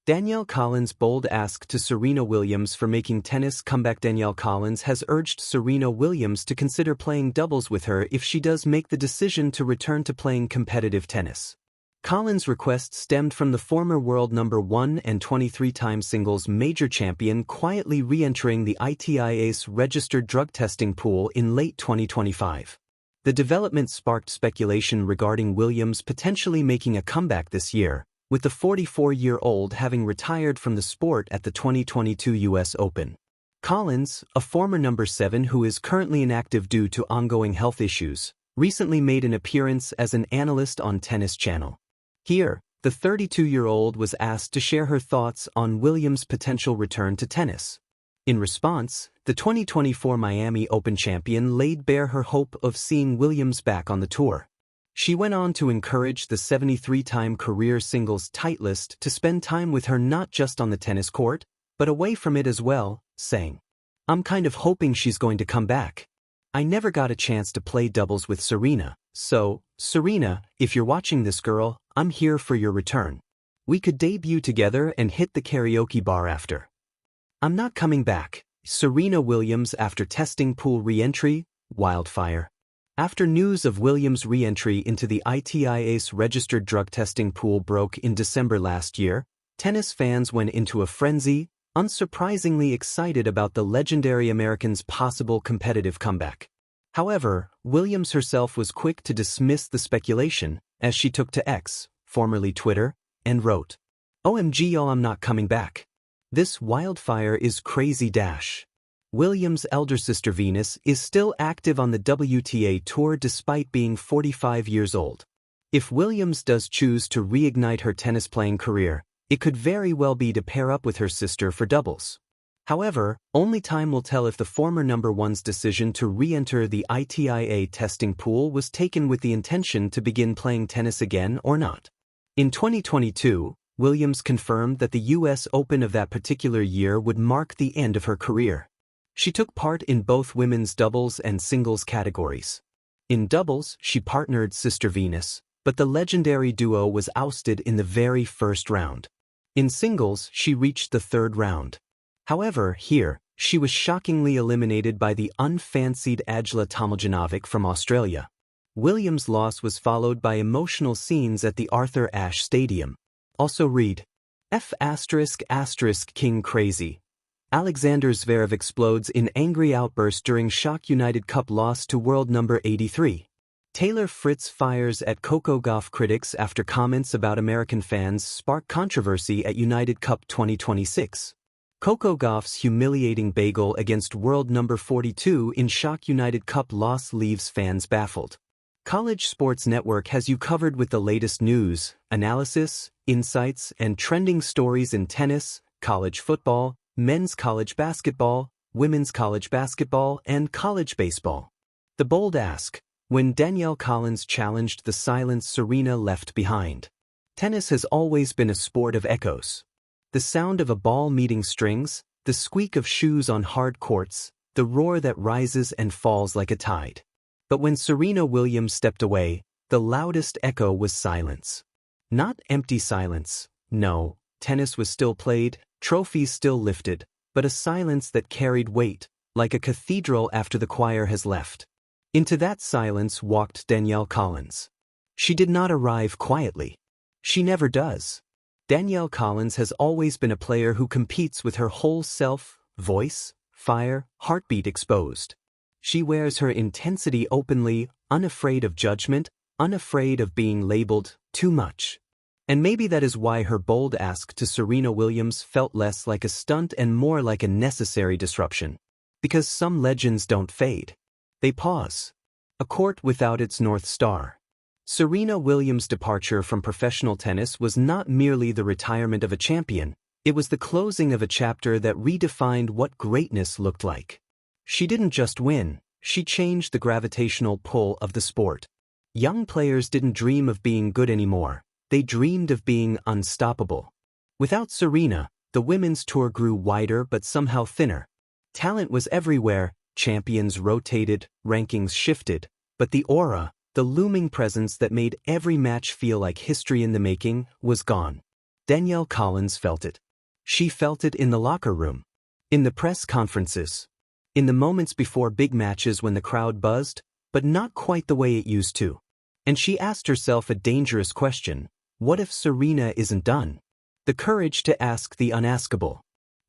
Danielle Collins' bold ask to Serena Williams for making tennis comeback. Danielle Collins has urged Serena Williams to consider playing doubles with her if she does make the decision to return to playing competitive tennis. Collins' request stemmed from the former world number 1 and 23-time singles major champion quietly re-entering the ITIA's registered drug testing pool in late 2025. The development sparked speculation regarding Williams potentially making a comeback this year, with the 44-year-old having retired from the sport at the 2022 U.S. Open. Collins, a former number 7 who is currently inactive due to ongoing health issues, recently made an appearance as an analyst on Tennis Channel. Here, the 32-year-old was asked to share her thoughts on Williams' potential return to tennis. In response, the 2024 Miami Open champion laid bare her hope of seeing Williams back on the tour. She went on to encourage the 73-time career singles titleist to spend time with her not just on the tennis court, but away from it as well, saying, "I'm kind of hoping she's going to come back. I never got a chance to play doubles with Serena, so, Serena, if you're watching this, girl, I'm here for your return. We could debut together and hit the karaoke bar after. I'm not coming back." Serena Williams after testing pool re-entry, wildfire. After news of Williams' re-entry into the ITIA's registered drug testing pool broke in December last year, tennis fans went into a frenzy, unsurprisingly excited about the legendary American's possible competitive comeback. However, Williams herself was quick to dismiss the speculation, as she took to X, formerly Twitter, and wrote, "OMG y'all, I'm not coming back. This wildfire is crazy dash." Williams' elder sister Venus is still active on the WTA Tour despite being 45 years old. If Williams does choose to reignite her tennis-playing career, it could very well be to pair up with her sister for doubles. However, only time will tell if the former number 1's decision to re-enter the ITIA testing pool was taken with the intention to begin playing tennis again or not. In 2022, Williams confirmed that the U.S. Open of that particular year would mark the end of her career. She took part in both women's doubles and singles categories. In doubles, she partnered Sister Venus, but the legendary duo was ousted in the very first round. In singles, she reached the third round. However, here, she was shockingly eliminated by the unfancied Ajla Tomljanovic from Australia. Williams' loss was followed by emotional scenes at the Arthur Ashe Stadium. Also read, King crazy. Alexander Zverev explodes in angry outburst during shock United Cup loss to world number 83. Taylor Fritz fires at Coco Gauff critics after comments about American fans spark controversy at United Cup 2026. Coco Gauff's humiliating bagel against world number 42 in shock United Cup loss leaves fans baffled. College Sports Network has you covered with the latest news, analysis, insights, and trending stories in tennis, college football, men's college basketball, women's college basketball, and college baseball. The bold ask, when Danielle Collins challenged the silence Serena left behind. Tennis has always been a sport of echoes. The sound of a ball meeting strings, the squeak of shoes on hard courts, the roar that rises and falls like a tide. But when Serena Williams stepped away, the loudest echo was silence. Not empty silence, no, tennis was still played, trophies still lifted, but a silence that carried weight, like a cathedral after the choir has left. Into that silence walked Danielle Collins. She did not arrive quietly. She never does. Danielle Collins has always been a player who competes with her whole self, voice, fire, heartbeat exposed. She wears her intensity openly, unafraid of judgment, unafraid of being labeled too much. And maybe that is why her bold ask to Serena Williams felt less like a stunt and more like a necessary disruption. Because some legends don't fade. They pause. A court without its North Star. Serena Williams' departure from professional tennis was not merely the retirement of a champion, it was the closing of a chapter that redefined what greatness looked like. She didn't just win, she changed the gravitational pull of the sport. Young players didn't dream of being good anymore. They dreamed of being unstoppable. Without Serena, the women's tour grew wider but somehow thinner. Talent was everywhere, champions rotated, rankings shifted, but the aura, the looming presence that made every match feel like history in the making, was gone. Danielle Collins felt it. She felt it in the locker room, in the press conferences, in the moments before big matches when the crowd buzzed, but not quite the way it used to. And she asked herself a dangerous question: what if Serena isn't done? The courage to ask the unaskable.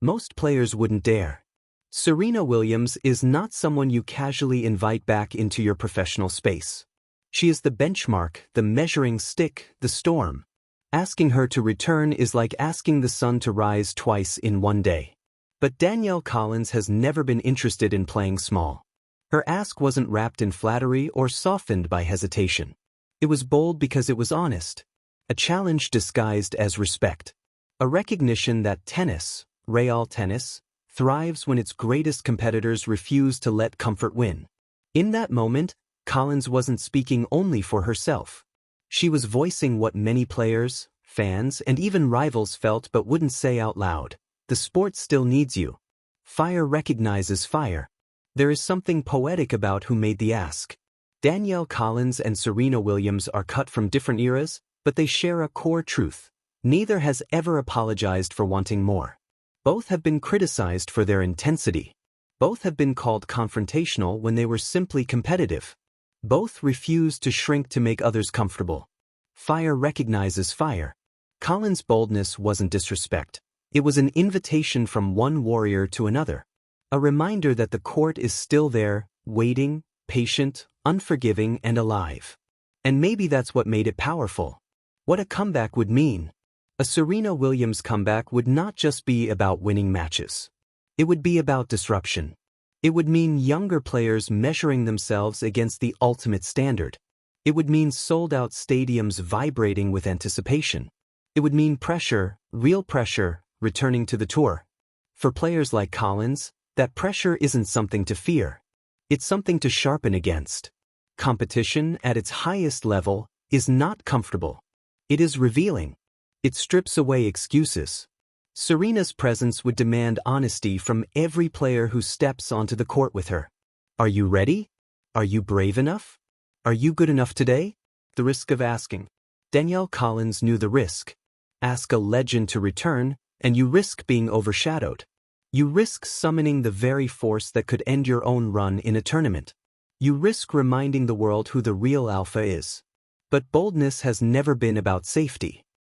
Most players wouldn't dare. Serena Williams is not someone you casually invite back into your professional space. She is the benchmark, the measuring stick, the storm. Asking her to return is like asking the sun to rise twice in one day. But Danielle Collins has never been interested in playing small. Her ask wasn't wrapped in flattery or softened by hesitation. It was bold because it was honest. A challenge disguised as respect. A recognition that tennis, real tennis, thrives when its greatest competitors refuse to let comfort win. In that moment, Collins wasn't speaking only for herself. She was voicing what many players, fans, and even rivals felt but wouldn't say out loud. The sport still needs you. Fire recognizes fire. There is something poetic about who made the ask. Danielle Collins and Serena Williams are cut from different eras, but they share a core truth. Neither has ever apologized for wanting more. Both have been criticized for their intensity. Both have been called confrontational when they were simply competitive. Both refused to shrink to make others comfortable. Fire recognizes fire. Collins' boldness wasn't disrespect. It was an invitation from one warrior to another. A reminder that the court is still there, waiting, patient, unforgiving, and alive. And maybe that's what made it powerful. What a comeback would mean. A Serena Williams comeback would not just be about winning matches. It would be about disruption. It would mean younger players measuring themselves against the ultimate standard. It would mean sold-out stadiums vibrating with anticipation. It would mean pressure, real pressure, returning to the tour. For players like Collins, that pressure isn't something to fear. It's something to sharpen against. Competition at its highest level is not comfortable. It is revealing. It strips away excuses. Serena's presence would demand honesty from every player who steps onto the court with her. Are you ready? Are you brave enough? Are you good enough today? The risk of asking. Danielle Collins knew the risk. Ask a legend to return, and you risk being overshadowed. You risk summoning the very force that could end your own run in a tournament. You risk reminding the world who the real alpha is. But boldness has never been about safety.